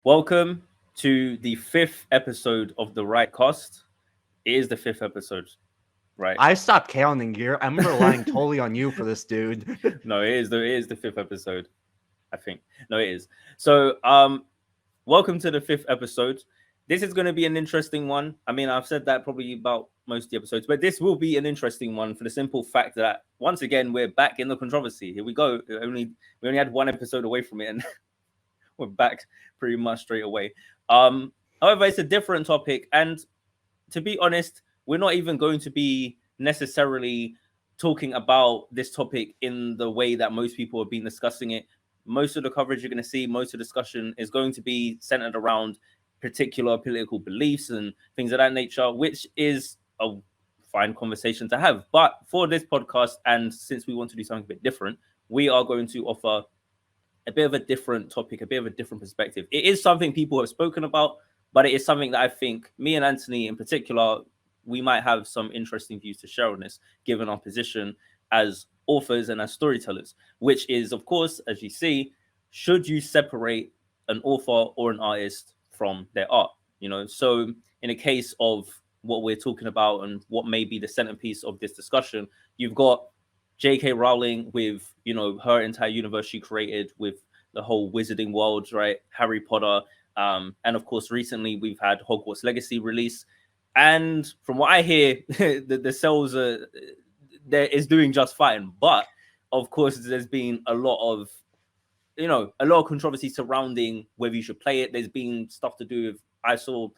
Welcome to the fifth episode of the Right Cast. It is the fifth episode, right? I stopped counting here. I'm relying totally on you for this, dude. No, it is the fifth episode. I think. No, it is. So, welcome to the fifth episode. This is going to be an interesting one. I mean, I've said that probably about most of the episodes, but this will be an interesting one for the simple fact that once again we're back in the controversy. Here we go. We only had one episode away from it, and we're back pretty much straight away. However, it's a different topic, and to be honest, we're not even going to be necessarily talking about this topic in the way that most people have been discussing it. Most of the coverage you're going to see, most of the discussion is going to be centered around particular political beliefs and things of that nature, which is a fine conversation to have. But for this podcast, and since we want to do something a bit different, we are going to offer a bit of a different topic, a bit of a different perspective. It is something people have spoken about, but it is something that I think me and Anthony in particular, we might have some interesting views to share on this, given our position as authors and as storytellers, which is, of course, as you see, should you separate an author or an artist from their art? So in a case of what we're talking about and what may be the centerpiece of this discussion, you've got J.K. Rowling with, her entire universe she created with the whole wizarding world, right? Harry Potter. And of course, recently we've had Hogwarts Legacy release. And from what I hear, the sales there is doing just fine. But of course, there's been a lot of controversy surrounding whether you should play it. There's been stuff to do with, I saw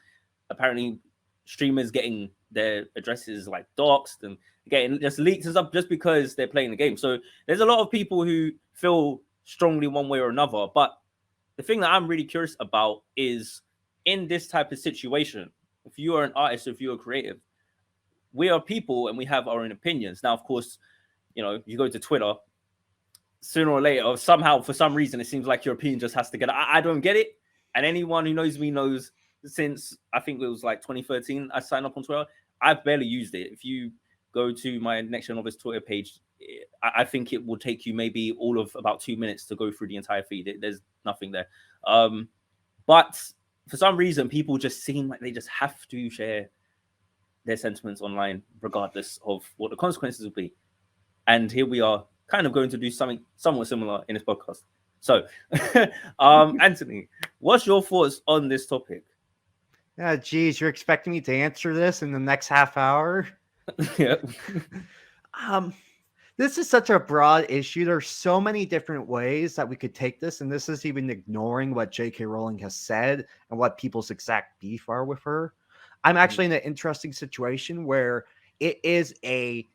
apparently streamers getting their addresses like doxed and getting just leaked and stuff just because they're playing the game. So there's a lot of people who feel strongly one way or another. But the thing that I'm really curious about is in this type of situation, if you are an artist, if you're creative, we are people and we have our own opinions. Now, of course, you go to Twitter, sooner or later, or somehow, for some reason, it seems like your opinion just has to get. I don't get it. And anyone who knows me knows since I think it was like 2013, I signed up on Twitter. I've barely used it. If you go to my Next Gen Novice Twitter page, I think it will take you maybe all of about 2 minutes to go through the entire feed. There's nothing there. But for some reason, people just seem like they just have to share their sentiments online, regardless of what the consequences will be. And here we are, kind of going to do something somewhat similar in this podcast. So, Anthony, what's your thoughts on this topic? Yeah, geez, you're expecting me to answer this in the next half hour? Yeah. This is such a broad issue. There's so many different ways that we could take this, and this is even ignoring what J.K. Rowling has said and what people's exact beef are with her. I'm actually in an interesting situation where it is a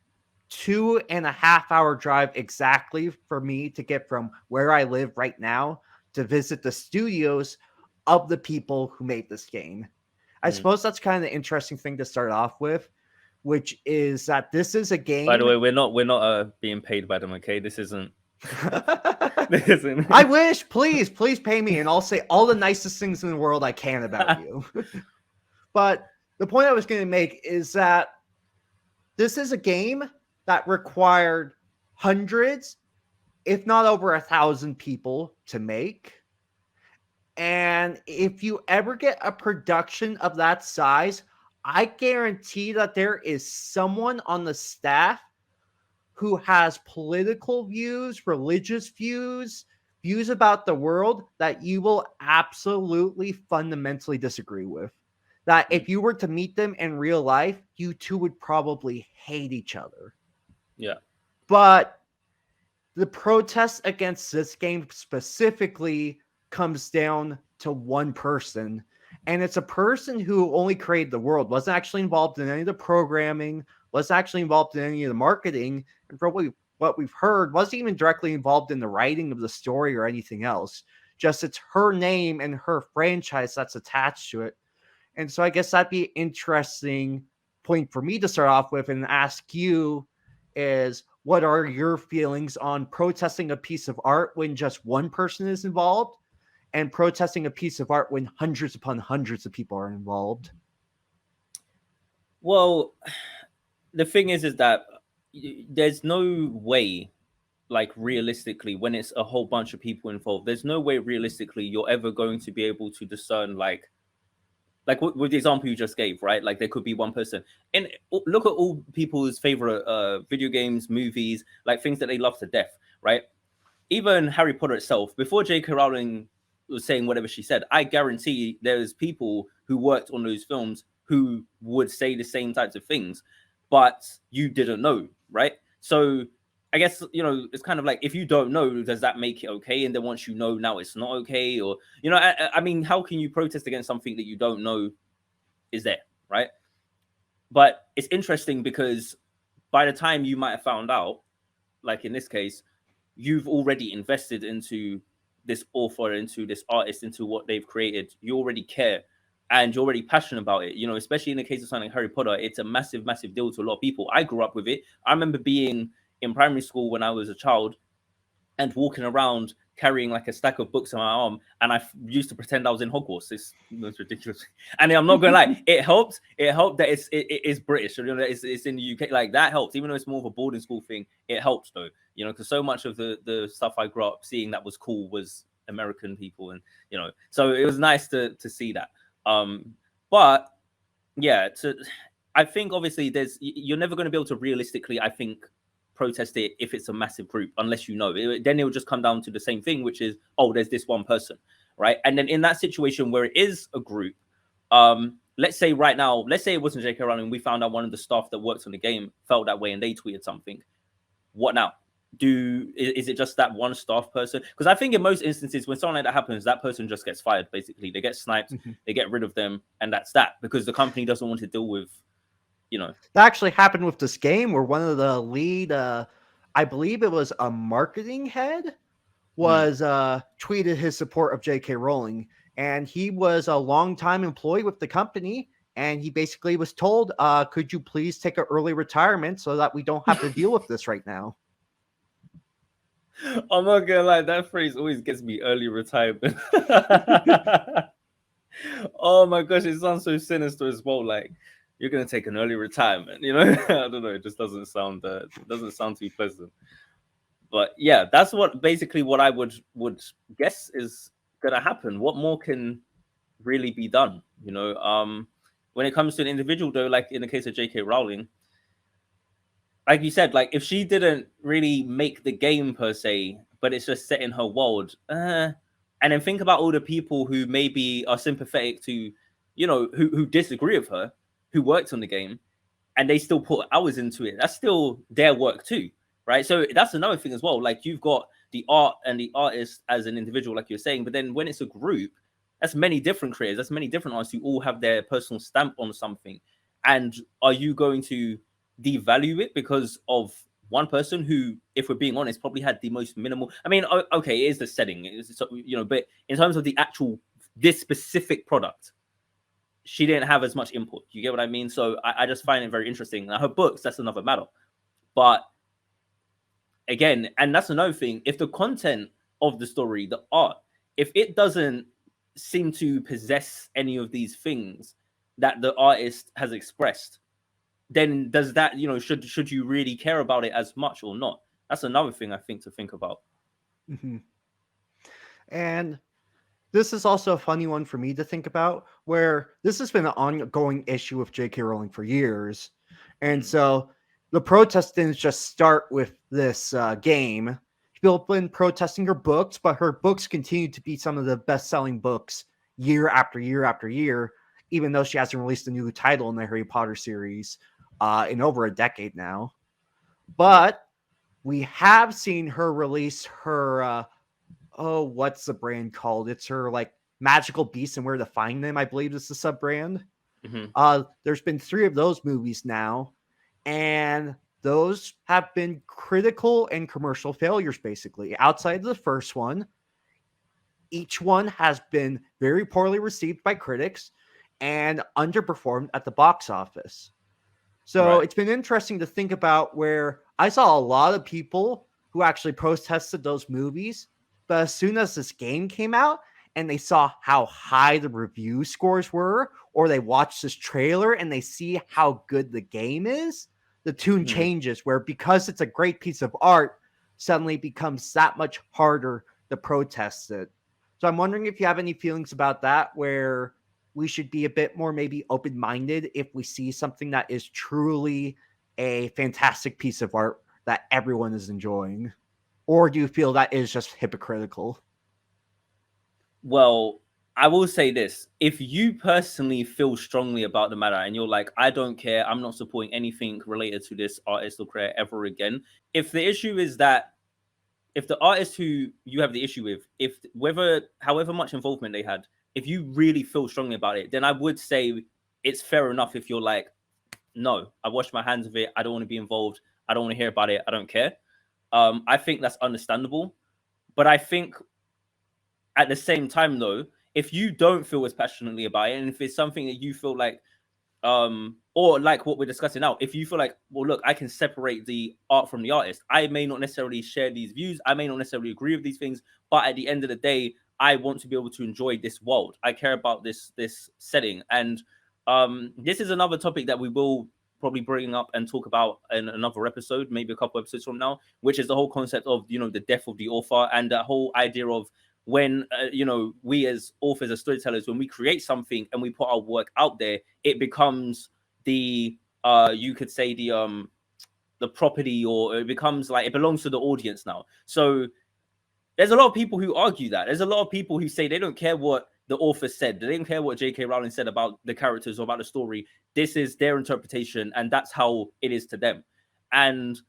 2.5-hour drive exactly for me to get from where I live right now to visit the studios of the people who made this game. I suppose that's kind of the interesting thing to start off with, which is that this is a game. By the way, we're not being paid by them. Okay, this isn't. I wish, please pay me, and I'll say all the nicest things in the world I can about you. But the point I was going to make is that this is a game that required hundreds, if not over 1,000 people to make. And if you ever get a production of that size, I guarantee that there is someone on the staff who has political views, religious views, views about the world that you will absolutely fundamentally disagree with. That if you were to meet them in real life, you two would probably hate each other. Yeah. But the protest against this game specifically comes down to one person. And it's a person who only created the world, wasn't actually involved in any of the programming, wasn't actually involved in any of the marketing, and probably what we've heard wasn't even directly involved in the writing of the story or anything else. Just it's her name and her franchise that's attached to it. And so I guess that'd be an interesting point for me to start off with and ask you is, what are your feelings on protesting a piece of art when just one person is involved and protesting a piece of art when hundreds upon hundreds of people are involved? Well, the thing is that there's no way like realistically, when it's a whole bunch of people involved, there's no way realistically you're ever going to be able to discern like with the example you just gave, right? Like there could be one person, and look at all people's favorite video games, movies, like things that they love to death, right? Even Harry Potter itself, before J.K. Rowling was saying whatever she said, I guarantee there's people who worked on those films who would say the same types of things, but you didn't know, right? So I guess, it's kind of like, if you don't know, does that make it okay? And then once you know, now it's not okay? Or, I mean, how can you protest against something that you don't know is there, right? But it's interesting because by the time you might have found out, like in this case, you've already invested into this author, into this artist, into what they've created. You already care and you're already passionate about it. Especially in the case of something like Harry Potter, it's a massive, massive deal to a lot of people. I grew up with it. I remember being in primary school when I was a child and walking around carrying like a stack of books on my arm, and I used to pretend I was in Hogwarts. It's ridiculous, and I'm not gonna lie, it helped. It helped that it's British, it's in the UK. Like that helps, even though it's more of a boarding school thing. It helps though, because so much of the stuff I grew up seeing that was cool was American people, and so it was nice to see that. But yeah, I think obviously you're never going to be able to realistically, I think, protest it if it's a massive group, unless then it will just come down to the same thing, which is, oh, there's this one person, right? And then in that situation where it is a group, let's say right now, let's say it wasn't J.K. Rowling, we found out one of the staff that works on the game felt that way and they tweeted something. What now? Is it just that one staff person? Because I think in most instances when something like that happens, that person just gets fired. Basically, they get sniped, they get rid of them, and that's that, because the company doesn't want to deal with. That actually happened with this game where one of the lead, I believe it was a marketing head, was tweeted his support of J.K. Rowling, and he was a longtime employee with the company, and he basically was told, could you please take an early retirement so that we don't have to deal with this right now? I'm not gonna lie, that phrase always gets me, early retirement. Oh my gosh, it sounds so sinister as well. Like, you're gonna take an early retirement, I don't know. It just doesn't sound too pleasant. But yeah, that's basically what I would guess is gonna happen. What more can really be done? When it comes to an individual, though, like in the case of J.K. Rowling, like you said, like if she didn't really make the game per se, but it's just set in her world, and then think about all the people who maybe are sympathetic to, who disagree with her, who worked on the game, and they still put hours into it. That's still their work too, right? So that's another thing as well. Like you've got the art and the artist as an individual, like you're saying, but then when it's a group, that's many different creators, that's many different artists who all have their personal stamp on something. And are you going to devalue it because of one person who, if we're being honest, probably had the most minimal? I mean, okay, it is the setting, but in terms of the actual, this specific product, she didn't have as much input. You get what I mean? So I just find it very interesting. Now, her books, that's another matter. But again, and that's another thing, if the content of the story, the art, if it doesn't seem to possess any of these things that the artist has expressed, then does that, should you really care about it as much or not? That's another thing I think to think about. And this is also a funny one for me to think about, where this has been an ongoing issue with J.K. Rowling for years. And so the protest didn't just start with this game. People have been protesting her books, but her books continue to be some of the best-selling books year after year after year, even though she hasn't released a new title in the Harry Potter series in over a decade now. But we have seen her release her... what's the brand called? It's her like Magical Beasts and Where to Find Them, I believe is the sub brand. There's been 3 of those movies now, and those have been critical and commercial failures, basically. Outside of the first one, each one has been very poorly received by critics and underperformed at the box office. So It's been interesting to think about, where I saw a lot of people who actually protested those movies, but as soon as this game came out and they saw how high the review scores were, or they watched this trailer and they see how good the game is, the tune changes, where because it's a great piece of art, suddenly becomes that much harder to protest it. So I'm wondering if you have any feelings about that, where we should be a bit more maybe open-minded if we see something that is truly a fantastic piece of art that everyone is enjoying. Or do you feel that is just hypocritical? Well, I will say this. If you personally feel strongly about the matter and you're like, I don't care, I'm not supporting anything related to this artist or creator ever again. If the issue is that, if the artist who you have the issue with, if whether, however much involvement they had, if you really feel strongly about it, then I would say it's fair enough if you're like, no, I wash my hands of it. I don't want to be involved. I don't want to hear about it. I don't care. I think that's understandable. But I think at the same time, though, if you don't feel as passionately about it, and if it's something that you feel like, or like what we're discussing now, if you feel like, well, look, I can separate the art from the artist. I may not necessarily share these views. I may not necessarily agree with these things, but at the end of the day, I want to be able to enjoy this world. I care about this setting, and this is another topic that we will probably bring up and talk about in another episode, maybe a couple episodes from now, which is the whole concept of the death of the author and that whole idea of when we as authors, as storytellers, when we create something and we put our work out there, it becomes the you could say the property, or it becomes like it belongs to the audience now. So there's a lot of people who argue that. There's a lot of people who say they don't care what the author said. They don't care what J.K. Rowling said about the characters or about the story. This is their interpretation, and that's how it is to them. And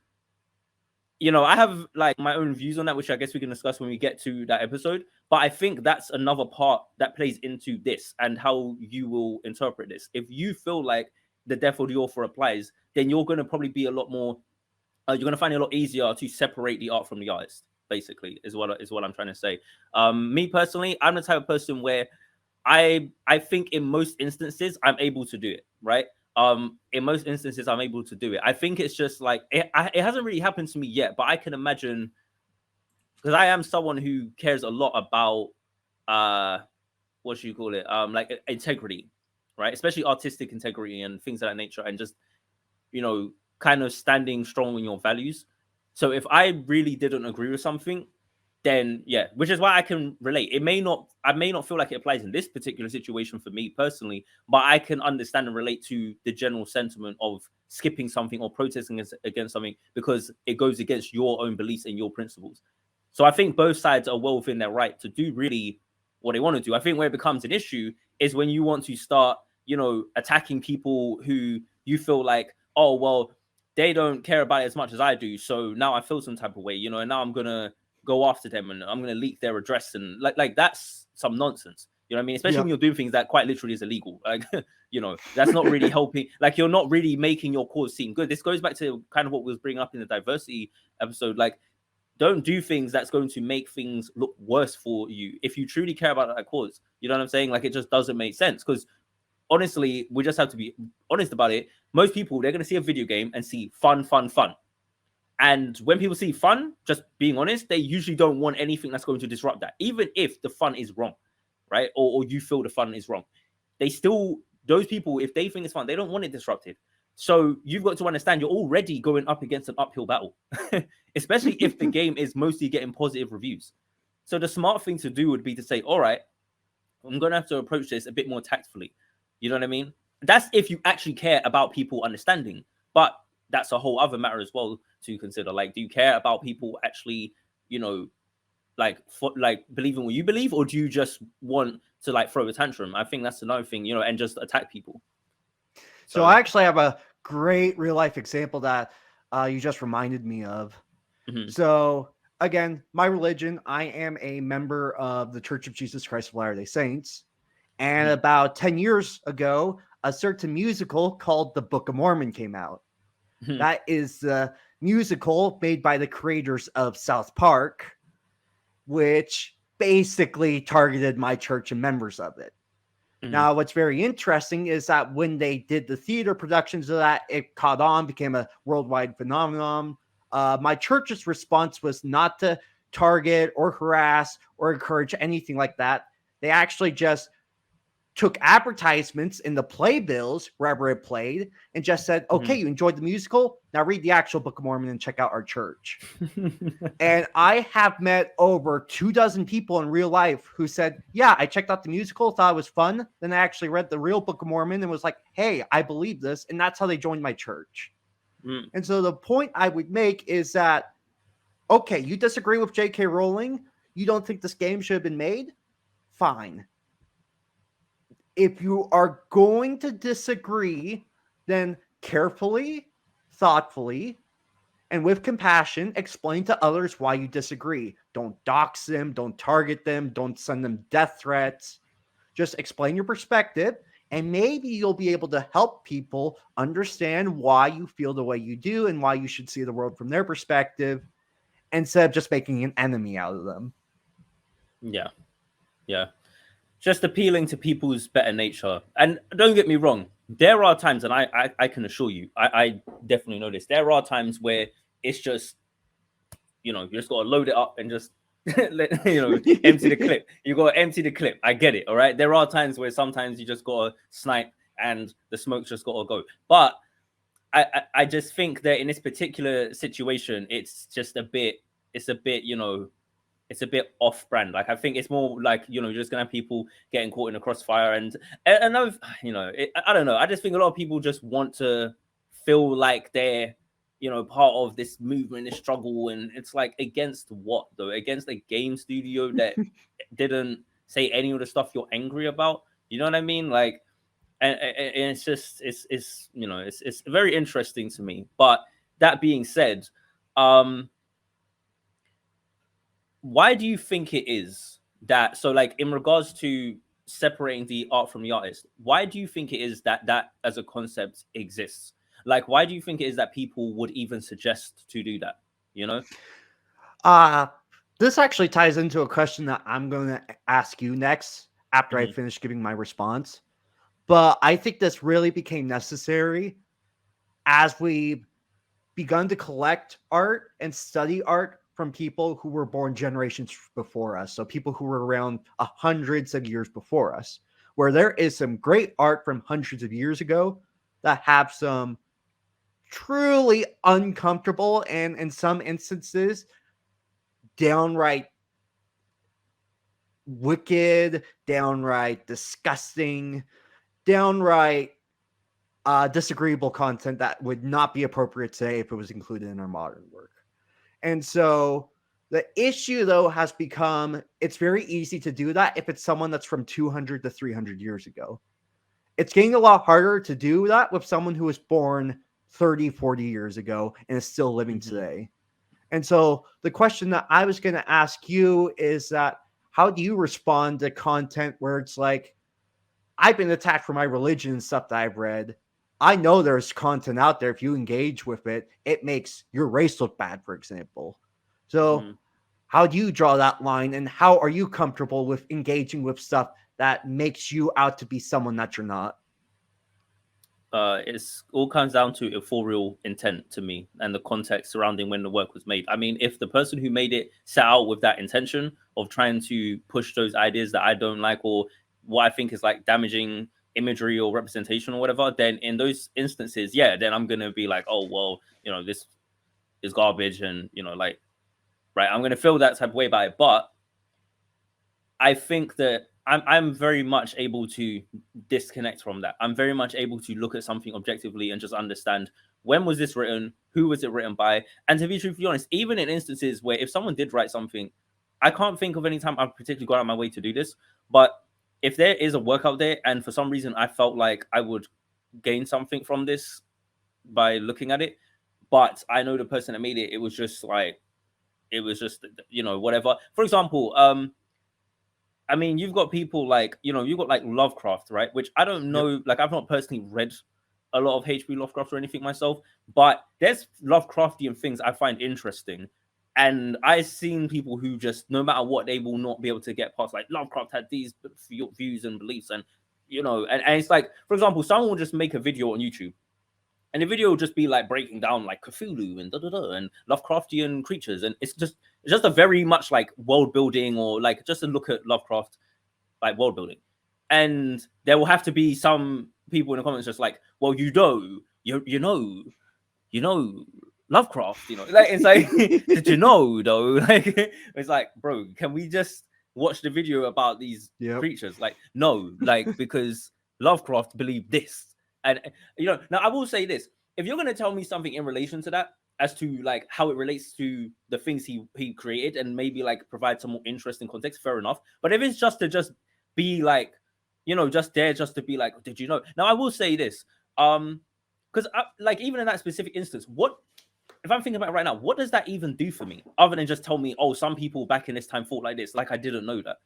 I have like my own views on that, which I guess we can discuss when we get to that episode. But I think that's another part that plays into this and how you will interpret this. If you feel like the death of the author applies, then you're going to probably be a lot more. You're going to find it a lot easier to separate the art from the artist. Basically, is what I'm trying to say. Me personally, I'm the type of person where I think in most instances I'm able to do it. Right. In most instances, I'm able to do it. I think it's just like it hasn't really happened to me yet, but I can imagine, because I am someone who cares a lot about what should you call it? Like integrity, right? Especially artistic integrity and things of that nature, and just kind of standing strong in your values. So if I really didn't agree with something, then yeah, which is why I can relate. I may not feel like it applies in this particular situation for me personally, but I can understand and relate to the general sentiment of skipping something or protesting against something because it goes against your own beliefs and your principles. So I think both sides are well within their right to do really what they want to do. I think where it becomes an issue is when you want to start, attacking people who you feel like, oh, well, they don't care about it as much as I do. So now I feel some type of way, and now I'm going to go after them and I'm going to leak their address, and like that's some nonsense. You know what I mean? Especially when you're doing things that quite literally is illegal. Like, that's not really helping. Like, you're not really making your cause seem good. This goes back to kind of what we was bringing up in the diversity episode. Like, don't do things that's going to make things look worse for you. If you truly care about that cause, you know what I'm saying? Like, it just doesn't make sense. Because honestly, we just have to be honest about it. Most people, they're going to see a video game and see fun. And when people see fun, just being honest, they usually don't want anything that's going to disrupt that, even if the fun is wrong, right? Or you feel the fun is wrong. Those people, if they think it's fun, they don't want it disrupted. So you've got to understand you're already going up against an uphill battle, especially if the game is mostly getting positive reviews. So the smart thing to do would be to say, all right, I'm going to have to approach this a bit more tactfully. You know what I mean? That's if you actually care about people understanding. But that's a whole other matter as well to consider. Like, do you care about people actually, like believing what you believe, or do you just want to like throw a tantrum? I think that's another thing, and just attack people. So I actually have a great real life example that you just reminded me of. Mm-hmm. So again, my religion, I am a member of the Church of Jesus Christ of Latter-day Saints. And about 10 years ago, a certain musical called The Book of Mormon came out. That is the musical made by the creators of South Park, which basically targeted my church and members of it. Now, what's very interesting is that when they did the theater productions of that, it caught on, became a worldwide phenomenon. My church's response was not to target or harass or encourage anything like that. They actually just took advertisements in the playbills wherever it played and just said, okay, you enjoyed the musical? Now read the actual Book of Mormon and check out our church. And I have met over 24 people in real life who said, yeah, I checked out the musical, thought it was fun. Then I actually read the real Book of Mormon and was like, hey, I believe this. And that's how they joined my church. And so the point I would make is that, okay, you disagree with J.K. Rowling. You don't think this game should have been made? Fine. If you are going to disagree, then carefully, thoughtfully, and with compassion, explain to others why you disagree. Don't dox them, don't target them, don't send them death threats. Just explain your perspective, and maybe you'll be able to help people understand why you feel the way you do and why you should see the world from their perspective instead of just making an enemy out of them. Yeah. Just appealing to people's better nature. And don't get me wrong, there are times, and I can assure you, I definitely know this. There are times where it's just, you just got to load it up and just, empty the clip. You got to empty the clip. I get it. All right. There are times where sometimes you just got to snipe and the smoke's just got to go. But I just think that in this particular situation, it's a bit, it's a bit off-brand. Like, I think it's more like, you're just gonna have people getting caught in the crossfire, and I don't know. I just think a lot of people just want to feel like they're, part of this movement, this struggle, and it's like, against what though? Against a game studio that didn't say any of the stuff you're angry about. You know what I mean? Like, and it's just, it's very interesting to me. But that being said, why do you think it is that, so like in regards to separating the art from the artist, why do you think it is that as a concept exists? Like, why do you think it is that people would even suggest to do that? This actually ties into a question that I'm going to ask you next after I finish giving my response. But I think this really became necessary as we've begun to collect art and study art from people who were born generations before us. So people who were around hundreds of years before us, where there is some great art from hundreds of years ago that have some truly uncomfortable and in some instances downright wicked, downright disgusting, downright disagreeable content that would not be appropriate today if it was included in our modern work. And so the issue, though, has become, it's very easy to do that if it's someone that's from 200 to 300 years ago. It's getting a lot harder to do that with someone who was born 30, 40 years ago and is still living today. And so the question that I was going to ask you is that, how do you respond to content where it's like, I've been attacked for my religion and stuff that I've read. I know there's content out there. If you engage with it, it makes your race look bad, for example. So how do you draw that line, and how are you comfortable with engaging with stuff that makes you out to be someone that you're not? It's all comes down to authorial intent to me and the context surrounding when the work was made. I mean, if the person who made it set out with that intention of trying to push those ideas that I don't like, or what I think is like damaging imagery or representation or whatever, then in those instances, then I'm going to be like, oh, well, this is garbage. And, like, right, I'm going to feel that type of way about it. But I think that I'm very much able to disconnect from that. I'm very much able to look at something objectively and just understand, when was this written? Who was it written by? And to be truthfully honest, even in instances where if someone did write something, I can't think of any time I've particularly gone out of my way to do this. But if there is a work out there and for some reason I felt like I would gain something from this by looking at it, but I know the person that made it, it was just whatever. For example, I mean, you've got people like, you've got like Lovecraft, right? Which I don't know, like I've not personally read a lot of H.P. Lovecraft or anything myself, but there's Lovecraftian things I find interesting. And I've seen people who just, no matter what, they will not be able to get past, like, Lovecraft had these views and beliefs. And, and it's like, for example, someone will just make a video on YouTube, and the video will just be like breaking down like Cthulhu and and Lovecraftian creatures. And it's just a very much like world building, or like just a look at Lovecraft, like world building. and there will have to be some people in the comments just like, well, you know Lovecraft, like it's like, did you know though? Like it's like, bro, can we just watch the video about these creatures? Like, no, like because Lovecraft believed this, and now I will say this: if you're gonna tell me something in relation to that, as to like how it relates to the things he created, and maybe like provide some more interesting context, fair enough. But if it's just to be like, just there just to be like, did you know? Now I will say this, because like even in that specific instance, what if I'm thinking about it right now, what does that even do for me other than just tell me, oh, some people back in this time thought like this? Like I didn't know that.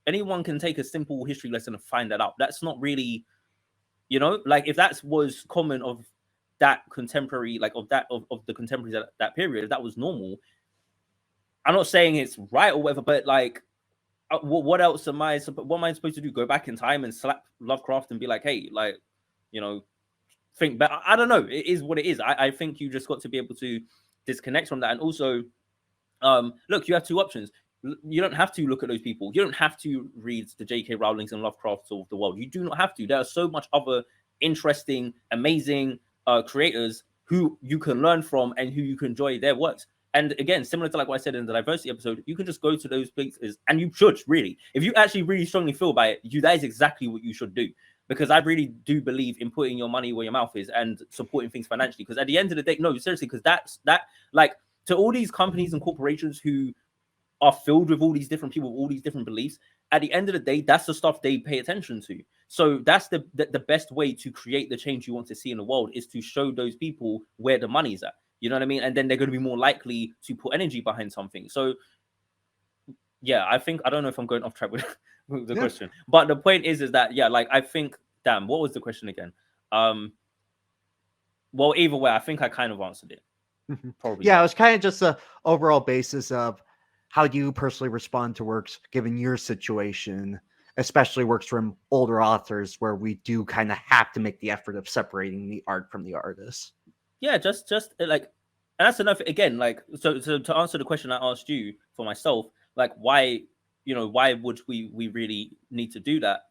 Anyone can take a simple history lesson and find that out. That's not really, like if that was common of that contemporary, like of the contemporaries at that period, if that was normal. I'm not saying it's right or whatever, but like, what else am I supposed to do? Go back in time and slap Lovecraft and be like, hey, like, think better. I don't know. It is what it is. I think you just got to be able to disconnect from that. And also, look, you have two options. You don't have to look at those people. You don't have to read the J.K. Rowlings and Lovecrafts of the world. You do not have to. There are so much other interesting, amazing creators who you can learn from and who you can enjoy their works. And again, similar to like what I said in the diversity episode, you can just go to those places, and you should really, if you actually really strongly feel about it, that is exactly what you should do. Because I really do believe in putting your money where your mouth is and supporting things financially. Because at the end of the day, no, seriously, because that like to all these companies and corporations who are filled with all these different people with all these different beliefs, at the end of the day, that's the stuff they pay attention to. So that's the best way to create the change you want to see in the world, is to show those people where the money's at. You know what I mean? And then they're going to be more likely to put energy behind something. So yeah, I don't know if I'm going off track with the question, but the point is that, yeah, like I think, damn, what was the question again? Well, either way, I think I kind of answered it. Probably. Yeah, it was kind of just the overall basis of how do you personally respond to works given your situation, especially works from older authors where we do kind of have to make the effort of separating the art from the artist. Yeah, just like, and that's enough. Again, like, so to answer the question I asked you for myself, like, why would we really need to do that?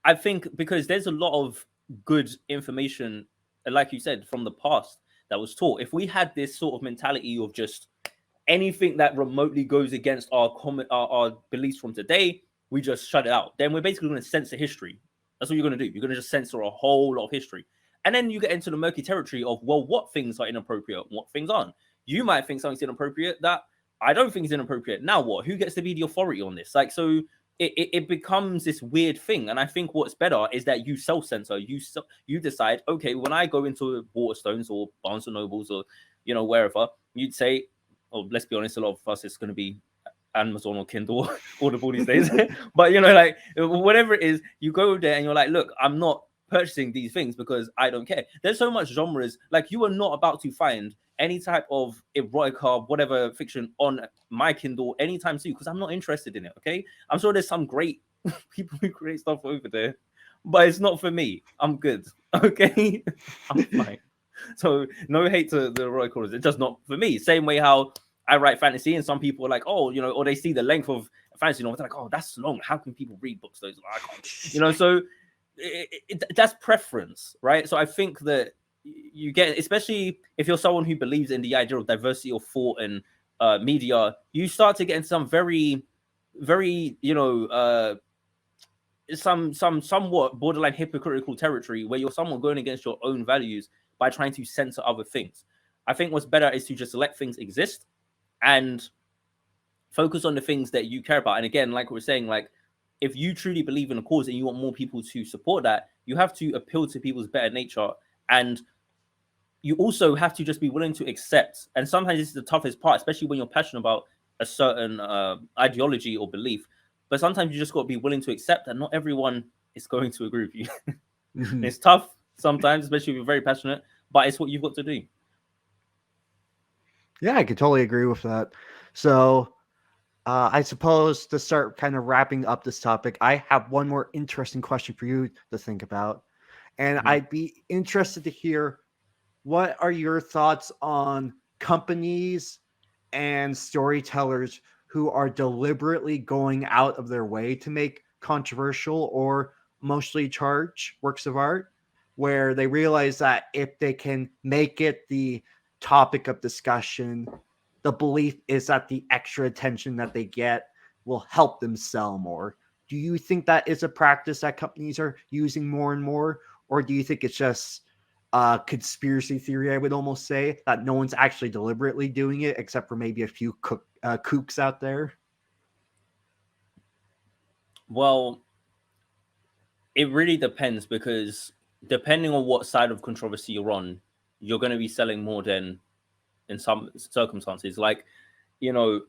I think because there's a lot of good information, like you said, from the past that was taught. If we had this sort of mentality of just anything that remotely goes against our beliefs from today, we just shut it out. Then we're basically going to censor history. That's what you're going to do. You're going to just censor a whole lot of history. And then you get into the murky territory of, well, what things are inappropriate, what things aren't. You might think something's inappropriate that I don't think is inappropriate. Now what? Who gets to be the authority on this? Like, so it becomes this weird thing. And I think what's better is that you self-censor. You decide, okay, when I go into Waterstones or Barnes and Nobles or, wherever, you'd say, oh, let's be honest, a lot of us, it's going to be Amazon or Kindle, Audible these days. But, like, whatever it is, you go there and you're like, look, I'm not purchasing these things because I don't care. There's so much genres. Like, you are not about to find any type of erotica, whatever fiction on my Kindle anytime soon, because I'm not interested in it. Okay, I'm sure there's some great people who create stuff over there, but it's not for me. I'm good. Okay, I'm fine. So no hate to the erotic authors. It's just not for me. Same way how I write fantasy, and some people are like, oh, or they see the length of fantasy novel, they're like, oh, that's long. How can people read books those? I can't. So that's preference, right? So I think that you get, especially if you're someone who believes in the idea of diversity of thought and media, you start to get into some very, very, somewhat borderline hypocritical territory where you're somewhat going against your own values by trying to censor other things. I think what's better is to just let things exist and focus on the things that you care about. And again, like we're saying, like, if you truly believe in a cause and you want more people to support that, you have to appeal to people's better nature. And you also have to just be willing to accept. And sometimes this is the toughest part, especially when you're passionate about a certain ideology or belief. But sometimes you just got to be willing to accept that not everyone is going to agree with you. Mm-hmm. It's tough sometimes, especially if you're very passionate, but it's what you've got to do. Yeah, I could totally agree with that. So I suppose to start kind of wrapping up this topic, I have one more interesting question for you to think about. And I'd be interested to hear, what are your thoughts on companies and storytellers who are deliberately going out of their way to make controversial or emotionally charged works of art, where they realize that if they can make it the topic of discussion, the belief is that the extra attention that they get will help them sell more. Do you think that is a practice that companies are using more and more? Or do you think it's just a conspiracy theory, I would almost say, that no one's actually deliberately doing it except for maybe a few kooks out there? Well, it really depends, because depending on what side of controversy you're on, you're going to be selling more than in some circumstances. Like, you know,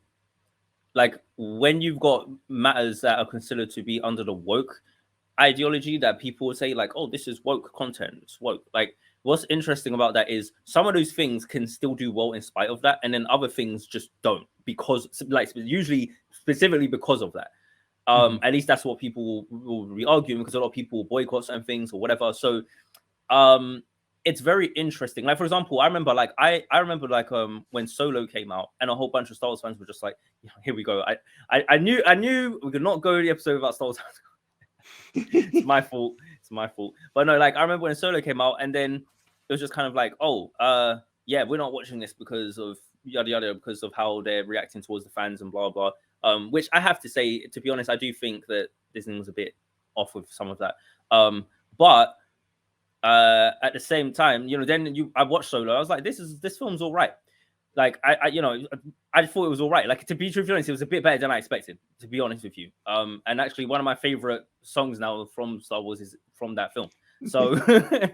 like when you've got matters that are considered to be under the woke ideology, that people would say like, oh, this is woke content, it's woke. Like, what's interesting about that is some of those things can still do well in spite of that, and then other things just don't, because like usually specifically because of that. At least that's what people will be arguing, because a lot of people boycott certain things or whatever. So it's very interesting. Like, for example, I remember when Solo came out, and a whole bunch of Star Wars fans were just like, yeah, here we go. I knew we could not go the episode about Star Wars. It's my fault. It's my fault. But no, like I remember when Solo came out, and then it was just kind of like, oh, yeah, we're not watching this because of yada yada, because of how they're reacting towards the fans and blah blah. Which I have to say, to be honest, I do think that Disney was a bit off with some of that. But at the same time, then I watched Solo. I was like, this film's all right. Like I thought it was all right. Like, to be truthfully honest, it was a bit better than I expected, to be honest with you. And actually, one of my favorite songs now from Star Wars is from that film. So I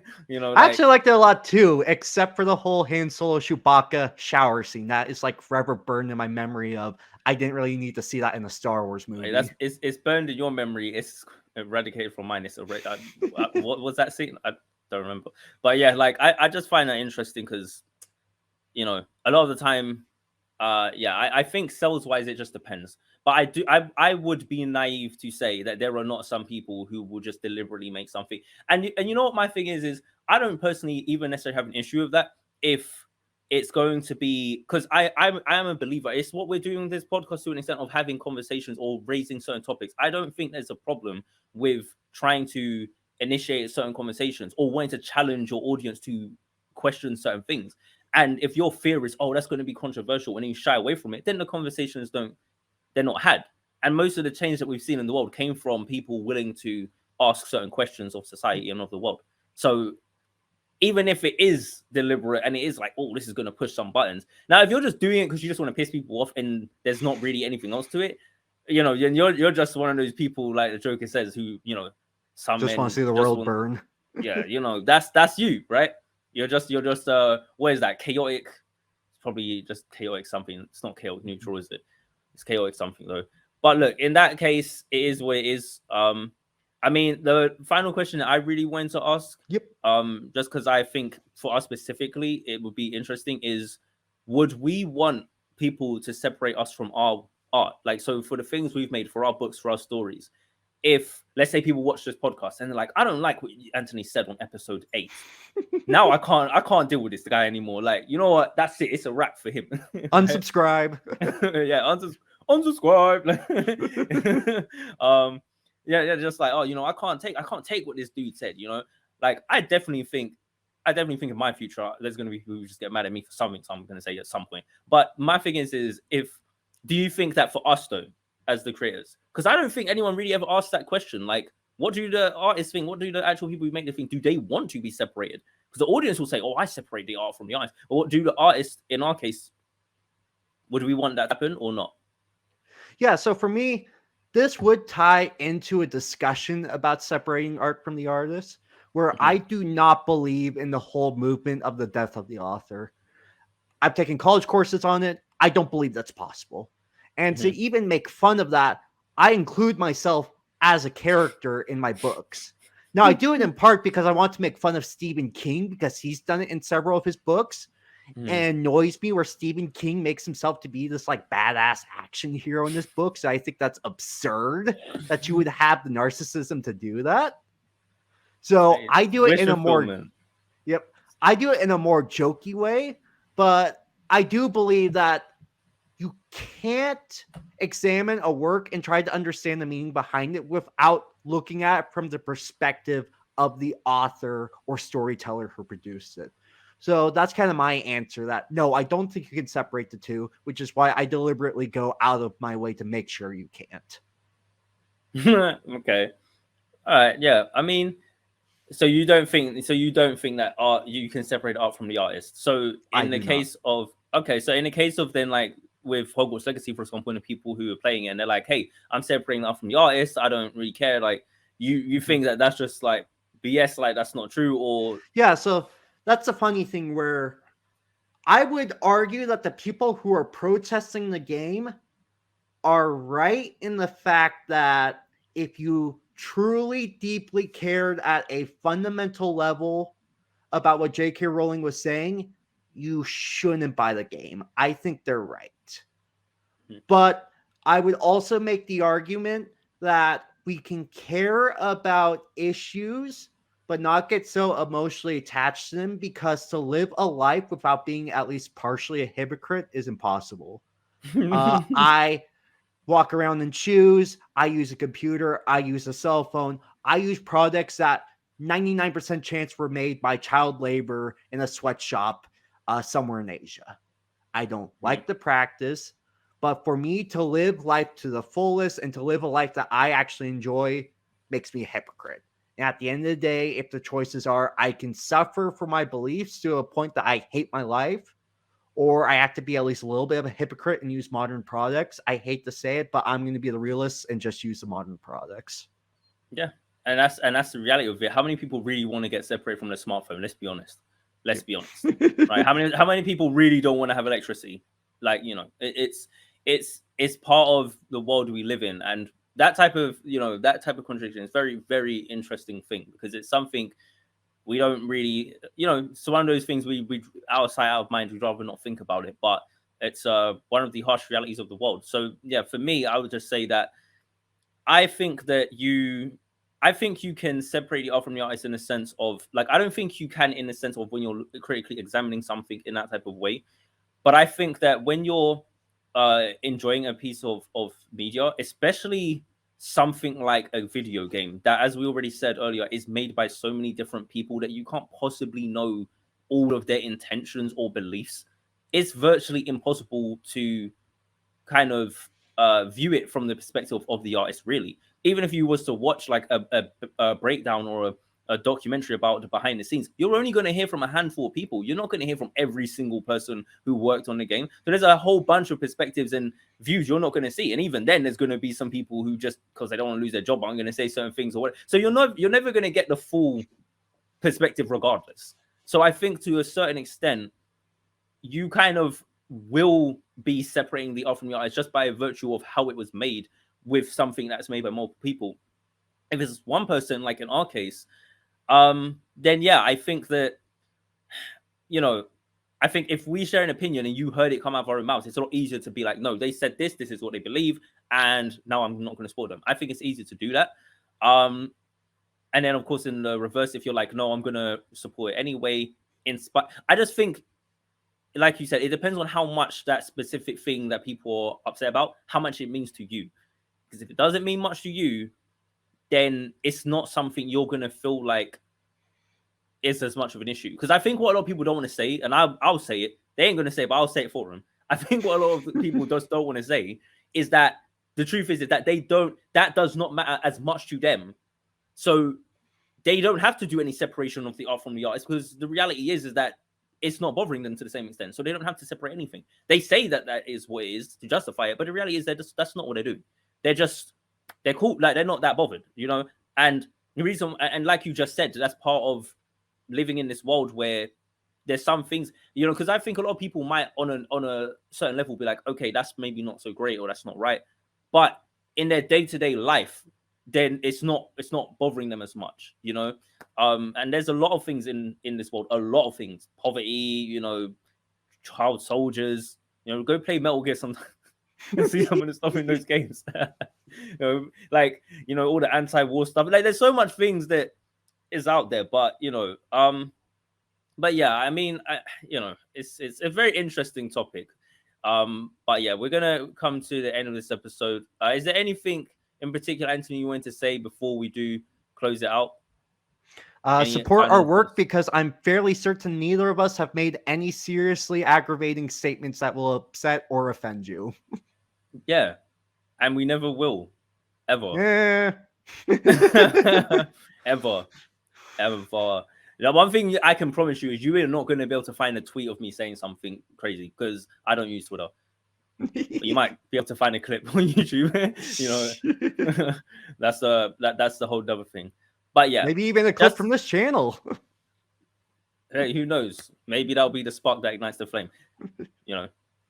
actually liked it a lot too, except for the whole Han Solo Chewbacca shower scene. That is like forever burned in my memory of, I didn't really need to see that in a Star Wars movie. It's burned in your memory. It's eradicated from mine. It's what was that scene? I don't remember. But yeah, like I just find that interesting because, a lot of the time, I think sales wise it just depends. But I would be naive to say that there are not some people who will just deliberately make something. And you know what my thing is I don't personally even necessarily have an issue with that if it's going to be, because I am a believer. It's what we're doing this podcast to an extent of having conversations or raising certain topics. I don't think there's a problem with trying to initiate certain conversations or wanting to challenge your audience to question certain things. And if your fear is, oh, that's going to be controversial, and you shy away from it, then the conversations they're not had. And most of the change that we've seen in the world came from people willing to ask certain questions of society and of the world. So even if it is deliberate and it is like, oh, this is going to push some buttons. Now, if you're just doing it because you just want to piss people off and there's not really anything else to it, you're just one of those people, like the Joker says, who, some just want to see the world burn. Yeah, that's you, right? You're just what is that? Chaotic? It's probably just chaotic something. It's not chaotic neutral, is it? It's chaotic something though. But look, in that case, it is what it is. I mean, the final question that I really wanted to ask, just because I think for us specifically, it would be interesting is, would we want people to separate us from our art? Like, so for the things we've made, for our books, for our stories, if let's say people watch this podcast and they're like, I don't like what Anthony said on episode 8. Now I can't deal with this guy anymore. Like, you know what? That's it. It's a wrap for him. Unsubscribe. Yeah, unsubscribe. Yeah, just like, I can't take what this dude said. Like I definitely think in my future there's gonna be people who just get mad at me for something. So I'm gonna say at some point. But my thing is do you think that for us though, as the creators, because I don't think anyone really ever asked that question. Like, what do the artists think? What do the actual people who make the thing? Do they want to be separated? Because the audience will say, "Oh, I separate the art from the artist." But what do the artists, in our case, would we want that to happen or not? Yeah. So for me, this would tie into a discussion about separating art from the artist, where I do not believe in the whole movement of the death of the author. I've taken college courses on it. I don't believe that's possible. And to even make fun of that, I include myself as a character in my books. Now, I do it in part because I want to make fun of Stephen King, because he's done it in several of his books. And it annoys me where Stephen King makes himself to be this like badass action hero in this book. So I think that's absurd that you would have the narcissism to do that. So I do it in a more I do it in a more jokey way, but I do believe that you can't examine a work and try to understand the meaning behind it without looking at it from the perspective of the author or storyteller who produced it. So that's kind of my answer, that no, I don't think you can separate the two, which is why I deliberately go out of my way to make sure you can't. Okay. All right. Yeah. I mean, you don't think that art, you can separate art from the artist. So I in the do not. case of, okay, so in the case of then, like with Hogwarts Legacy, for example, and the people who are playing it, and they're like, hey, I'm separating art from the artist, I don't really care. Like you think that that's just like BS, like that's not true, or Yeah, so that's a funny thing where I would argue that the people who are protesting the game are right in the fact that if you truly deeply cared at a fundamental level about what J.K. Rowling was saying, you shouldn't buy the game. I think they're right. But I would also make the argument that we can care about issues but not get so emotionally attached to them, because to live a life without being at least partially a hypocrite is impossible. I walk around in shoes. I use a computer. I use a cell phone. I use products that 99% chance were made by child labor in a sweatshop somewhere in Asia. I don't like the practice, but for me to live life to the fullest and to live a life that I actually enjoy makes me a hypocrite. And at the end of the day, if the choices are I can suffer for my beliefs to a point that I hate my life, or I have to be at least a little bit of a hypocrite and use modern products. I hate to say it, but I'm going to be the realist and just use the modern products. yeah, and that's the reality of it. How many people really want to get separated from their smarphone? Let's be honest. Let's be honest, right? How many people really don't want to have electricity? Like, it's part of the world we live in, and that type of contradiction is very, very interesting thing, because it's something we don't really, it's one of those things we out of sight, out of mind. We'd rather not think about it, but it's one of the harsh realities of the world. So yeah, for me, I would just say that I think that I think you can separate the art from the artist in a sense of, like, I don't think you can in the sense of when you're critically examining something in that type of way. But I think that when you're enjoying a piece of media, especially something like a video game that, as we already said earlier, is made by so many different people that you can't possibly know all of their intentions or beliefs, it's virtually impossible to kind of view it from the perspective of the artist, really. Even if you was to watch like a breakdown or a documentary about the behind the scenes, you're only going to hear from a handful of people. You're not going to hear from every single person who worked on the game. So there's a whole bunch of perspectives and views you're not going to see. And even then, there's going to be some people who, just because they don't want to lose their job, aren't going to say certain things or what. So you're never going to get the full perspective regardless. So I think to a certain extent, you kind of will be separating the art from the artist just by virtue of how it was made, with something that's made by multiple people. If it's one person, like in our case, then yeah, I think that, I think if we share an opinion and you heard it come out of our mouths, it's a lot easier to be like, no, they said this is what they believe, and now I'm not going to support them. I think it's easier to do that. And then, of course, in the reverse, if you're like, no, I'm going to support it anyway, I just think, like you said, it depends on how much that specific thing that people are upset about, how much it means to you. Because if it doesn't mean much to you, then it's not something you're going to feel like is as much of an issue. Because I think what a lot of people don't want to say, and I'll say it, they ain't going to say it, but I'll say it for them. I think what a lot of people just don't want to say is that the truth is that that does not matter as much to them. So they don't have to do any separation of the art from the artist, because the reality is that it's not bothering them to the same extent. So they don't have to separate anything. They say that is what it is to justify it, but the reality is that's not what they do. They're cool. Like, they're not that bothered, And the reason, and like you just said, that's part of living in this world where there's some things, because I think a lot of people might on a certain level be like, okay, that's maybe not so great, or that's not right. But in their day-to-day life, then it's not bothering them as much, and there's a lot of things in this world, a lot of things, poverty, child soldiers, go play Metal Gear sometimes and see some of the stuff in those games. All the anti-war stuff, like there's so much things that is out there, but but yeah, I mean, it's a very interesting topic. But yeah, we're gonna come to the end of this episode. Is there anything in particular, Anthony, you wanted to say before we do close it out? Any Support our final work thoughts? because I'm fairly certain neither of us have made any seriously aggravating statements that will upset or offend you. Yeah, and we never will, ever, Yeah. ever, ever. The one thing I can promise you is you are not going to be able to find a tweet of me saying something crazy because I don't use Twitter. But you might be able to find a clip on YouTube. That's the whole other thing. But yeah, Maybe even a clip from this channel. Hey, who knows? Maybe that'll be the spark that ignites the flame.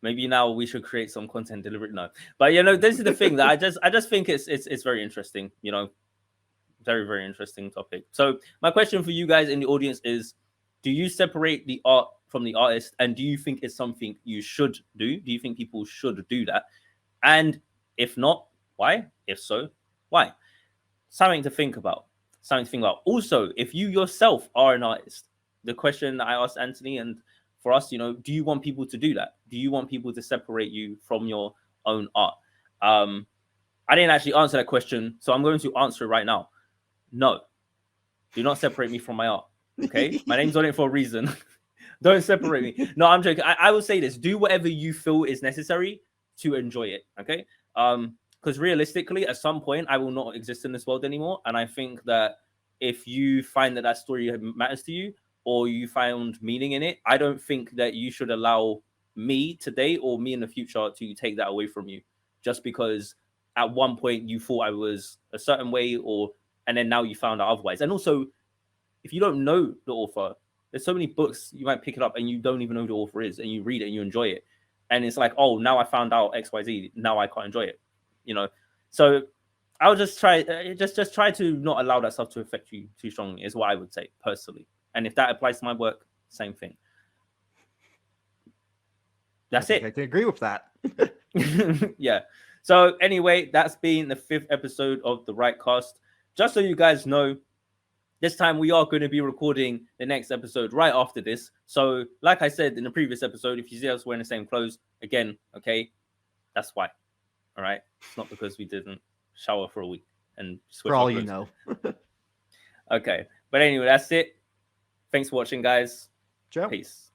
Maybe now we should create some content delivery. No, but this is the thing that I just think it's very interesting. Very, very interesting topic. So my question for you guys in the audience is: do you separate the art from the artist, and do you think it's something you should do? Do you think people should do that? And if not, why? If so, why? Something to think about. Also, if you yourself are an artist, the question I asked Anthony and for us, do you want people to do that? Do you want people to separate you from your own art? I didn't actually answer that question, so I'm going to answer it right now. No, do not separate me from my art. Okay, my name's on it for a reason. Don't separate me. No, I'm joking. I will say this: do whatever you feel is necessary to enjoy it. Okay, because realistically, at some point, I will not exist in this world anymore, and I think that if you find that story matters to you, or you found meaning in it, I don't think that you should allow me today or me in the future to take that away from you just because at one point you thought I was a certain way and then now you found out otherwise. And also, if you don't know the author, there's so many books you might pick it up and you don't even know who the author is and you read it and you enjoy it. And it's like, oh, now I found out XYZ, now I can't enjoy it. So I'll just try to not allow that stuff to affect you too strongly is what I would say personally. And if that applies to my work, same thing. That's it. I can agree with that. Yeah. So anyway, that's been the 5th episode of The Right Cast. Just so you guys know, this time we are going to be recording the next episode right after this. So like I said in the previous episode, if you see us wearing the same clothes, again, okay, that's why. All right. It's not because we didn't shower for a week and switch for all you know. Okay. But anyway, that's it. Thanks for watching, guys. Ciao. Peace.